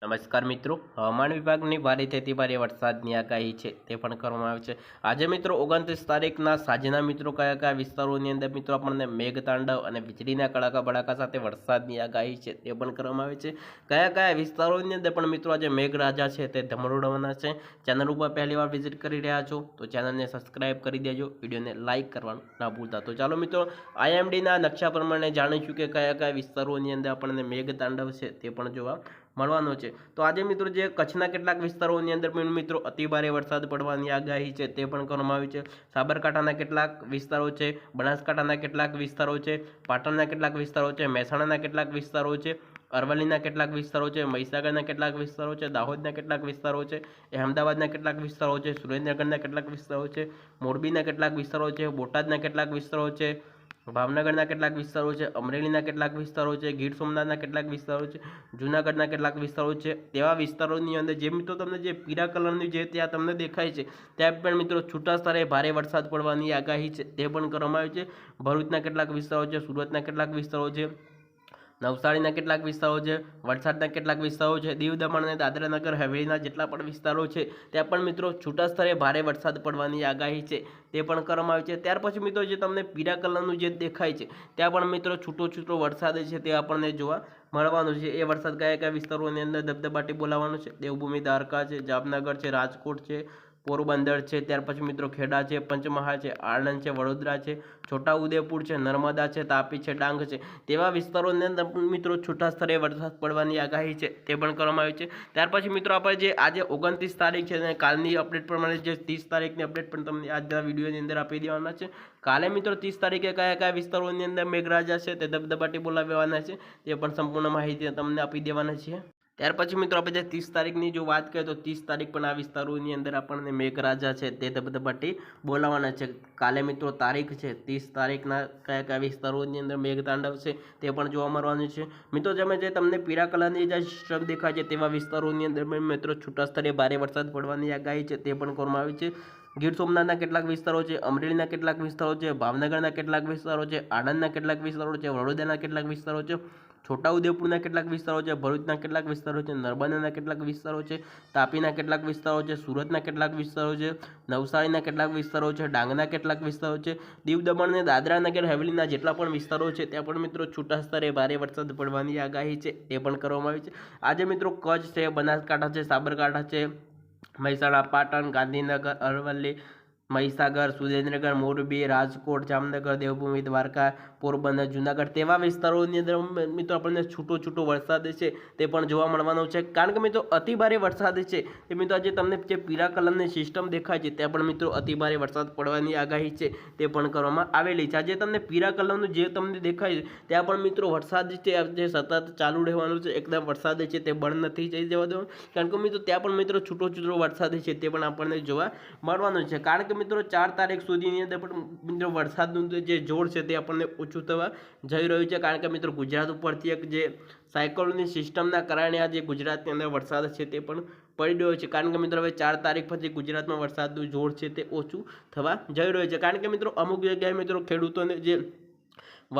નમસ્કાર મિત્રો, હવામાન વિભાગની ભારે થતી ભારે વરસાદની આગાહી છે તે પણ કરવામાં આવે છે। આજે મિત્રો 29 તારીખના સાંજના મિત્રો કયા કયા વિસ્તારોની અંદર મિત્રો આપણને મેઘતાંડવ અને વીજળીના કડાકા ભડાકા સાથે વરસાદની આગાહી છે તે પણ કરવામાં આવે છે। કયા કયા વિસ્તારોની અંદર પણ મિત્રો આજે મેઘરાજા છે તે ધમરોડવાના છે। ચેનલ ઉપર પહેલી વાર વિઝિટ કરી રહ્યા છો તો ચેનલને સબસ્ક્રાઇબ કરી દેજો, વિડીયોને લાઇક કરવાનું ના ભૂલતા। તો ચાલો મિત્રો આઈએમડીના નકશા પ્રમાણે જાણીશું કે કયા કયા વિસ્તારોની અંદર આપણને મેઘતાંડવ છે તે પણ જોવા મળવાનો છે। તો આજે મિત્રો જે કચ્છના કેટલાક વિસ્તારોની અંદર પણ મિત્રો અતિભારે વરસાદ પડવાની આગાહી છે તે પણ કરવામાં આવી છે। સાબરકાંઠાના કેટલાક વિસ્તારો છે, બનાસકાંઠાના કેટલાક વિસ્તારો છે, પાટણના કેટલાક વિસ્તારો છે, મહેસાણાના કેટલાક વિસ્તારો છે, અરવલ્લીના કેટલાક વિસ્તારો છે, મહીસાગરના કેટલાક વિસ્તારો છે, દાહોદના કેટલાક વિસ્તારો છે, અમદાવાદના કેટલાક વિસ્તારો છે, સુરેન્દ્રનગરના કેટલાક વિસ્તારો છે, મોરબીના કેટલાક વિસ્તારો છે, બોટાદના કેટલાક વિસ્તારો છે, ભાવનગરના કેટલાક વિસ્તારો છે, અમરેલીના કેટલાક વિસ્તારો છે, ગીર સોમનાથના કેટલાક વિસ્તારો છે, જૂનાગઢના કેટલાક વિસ્તારો છે। તેવા વિસ્તારોની અંદર જે મિત્રો તમને જે પીળા કલરની જે ત્યાં તમને દેખાય છે ત્યાં પણ મિત્રો છૂટા સ્તરે ભારે વરસાદ પડવાની આગાહી છે તે પણ કરવામાં આવી છે। ભરૂચના કેટલાક વિસ્તારો છે, સુરતના કેટલાક વિસ્તારો છે, નવસારીના કેટલાક વિસ્તારો છે, વલસાડના કેટલાક વિસ્તારો છે, દીવ દમણ અને દાદરા નગર હવેલીના જેટલા પણ વિસ્તારો છે ત્યાં પણ મિત્રો છૂટા સ્તરે ભારે વરસાદ પડવાની આગાહી છે તે પણ કરવામાં આવી છે। ત્યાર પછી મિત્રો જે તમને પીળા કલરનું જે દેખાય છે ત્યાં પણ મિત્રો છૂટો વરસાદ છે તે આપણને જોવા મળવાનો છે। એ વરસાદ કયા કયા વિસ્તારોની અંદર ધબધબાટી બોલાવવાનો છે? દેવભૂમિ દ્વારકા છે, જામનગર છે, રાજકોટ છે, પોરબંદર છે, ત્યાર પછી મિત્રો ખેડા છે, પંચમહાલ છે, આણંદ છે, વડોદરા છે, છોટાઉદેપુર છે, નર્મદા છે, તાપી છે, ડાંગ છે, તેવા વિસ્તારોની અંદર મિત્રો છૂટા સ્તરે વરસાદ પડવાની આગાહી છે તે પણ કરવામાં આવી છે। ત્યાર પછી મિત્રો આપણે જે આજે 29 તારીખ છે અને કાલની અપડેટ પ્રમાણે જે 30 તારીખની અપડેટ પણ તમને આજના વિડીયોની અંદર આપી દેવાના છે। કાલે મિત્રો 30 તારીખે કયા કયા વિસ્તારોની અંદર મેઘરાજા છે તે ધબધબાટી બોલાવવાના છે તે પણ સંપૂર્ણ માહિતી તમને આપી દેવાના છે। ત્યાર પછી મિત્રો આપણે જે 30 તારીખની જો વાત કરીએ તો 30 તારીખ પણ આ વિસ્તારોની અંદર આપણને મેઘરાજા છે તે ધબધબાટી બોલાવવાના છે। કાલે મિત્રો તારીખ છે 30 તારીખના કયા કયા વિસ્તારોની અંદર મેઘતાંડવ છે તે પણ જોવા મળવાનું છે। મિત્રો જે તમને પીળા કલરની જે સિસ્ટમ દેખાય છે તેવા વિસ્તારોની અંદર મિત્રો છૂટા સ્તરે ભારે વરસાદ પડવાની આગાહી છે તે પણ કરવામાં આવી છે। ગીર સોમનાથના કેટલાક વિસ્તારો છે, અમરેલીના કેટલાક વિસ્તારો છે, ભાવનગરના કેટલાક વિસ્તારો છે, આણંદના કેટલાક વિસ્તારો છે, વડોદરાના કેટલાક વિસ્તારો છે, છોટાઉદેપુરના કેટલાક વિસ્તારો છે, ભરૂચના કેટલાક વિસ્તારો છે, નર્મદાના કેટલાક વિસ્તારો છે, તાપીના કેટલાક વિસ્તારો છે, સુરતના કેટલાક વિસ્તારો છે, નવસારીના કેટલાક વિસ્તારો છે, ડાંગના કેટલાક વિસ્તારો છે, દીવ દમણ અને દાદરા નગર હવેલીના જેટલા પણ વિસ્તારો છે ત્યાં પણ મિત્રો છૂટા સ્તરે ભારે વરસાદ પડવાની આગાહી છે તે પણ કરવામાં આવી છે। આજે મિત્રો કચ્છ છે, બનાસકાંઠા છે, સાબરકાંઠા છે, મહેસાણા, પાટણ, ગાંધીનગર, અરવલ્લી, મહીસાગર, સુરેન્દ્રનગર, મોરબી, રાજકોટ, જામનગર, દેવભૂમિ દ્વારકા, પોરબંદર, જૂનાગઢ તેવા વિસ્તારોની અંદર મિત્રો આપણને છૂટો વરસાદ છે તે પણ જોવા મળવાનો છે। કારણ કે મિત્રો અતિભારે વરસાદ છે એ મિત્રો આજે તમને જે પીળા કલરની સિસ્ટમ દેખાય છે ત્યાં પણ મિત્રો અતિભારે વરસાદ પડવાની આગાહી છે તે પણ કરવામાં આવેલી છે। આજે તમને પીળા કલરનું જે તમને દેખાય છે ત્યાં પણ મિત્રો વરસાદ છે જે સતત ચાલુ રહેવાનું છે, એકદમ વરસાદ છે તે બંધ નથી જઈ જવા દેવાનું, કારણ કે મિત્રો ત્યાં પણ મિત્રો છૂટો વરસાદ છે તે પણ આપણને જોવા મળવાનો છે। કારણ કે મિત્રો 4 તારીખ સુધીની અંદર પણ મિત્રો વરસાદનું જે જોર છે તે આપણને ઓછું થવા જઈ રહ્યું છે। કારણ કે મિત્રો ગુજરાત ઉપરથી એક જે સાયક્લોનની સિસ્ટમના કારણે આજે ગુજરાતની અંદર વરસાદ છે તે પણ પડી રહ્યો છે। કારણ કે મિત્રો હવે 4 તારીખ પછી ગુજરાતમાં વરસાદનું જોર છે તે ઓછું થવા જઈ રહ્યું છે। કારણ કે મિત્રો અમુક જગ્યાએ મિત્રો ખેડૂતોને જે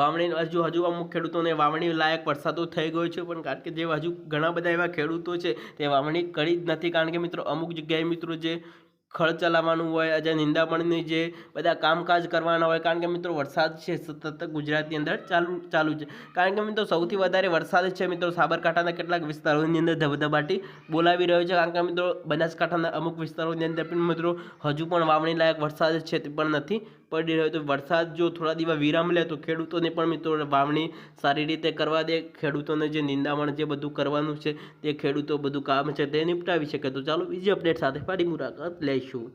વાવણી હજુ અમુક ખેડૂતોને વાવણી લાયક વરસાદો થઈ ગયો છે, પણ કારણ કે જે હજુ ઘણા બધા એવા ખેડૂતો છે તે વાવણી કરી જ નથી। કારણ કે મિત્રો અમુક જગ્યાએ મિત્રો જે ખળ ચલાવવાનું હોય, જે નિંદામણની જે બધા કામકાજ કરવાના હોય, કારણ કે મિત્રો વરસાદ છે સતત ગુજરાતની અંદર ચાલુ છે। કારણ કે મિત્રો સૌથી વધારે વરસાદ છે મિત્રો સાબરકાંઠાના કેટલાક વિસ્તારોની અંદર ધબધબાટી બોલાવી રહ્યો છે। કારણ કે મિત્રો બનાસકાંઠાના અમુક વિસ્તારોની અંદર પણ મિત્રો હજુ પણ વાવણી લાયક વરસાદ છે તે પણ નથી પડી રહ્યો। તો વરસાદ જો થોડા દિવસ વિરામ લે તો ખેડૂતોને પણ મિત્રો વાવણી સારી રીતે કરવા દે, ખેડૂતોને જે નિંદામણ જે બધું કરવાનું છે તે ખેડૂતો બધું કામ છે તે નિપટાવી શકે। તો ચાલો બીજી અપડેટ સાથે ફરી મુલાકાત લઈશું।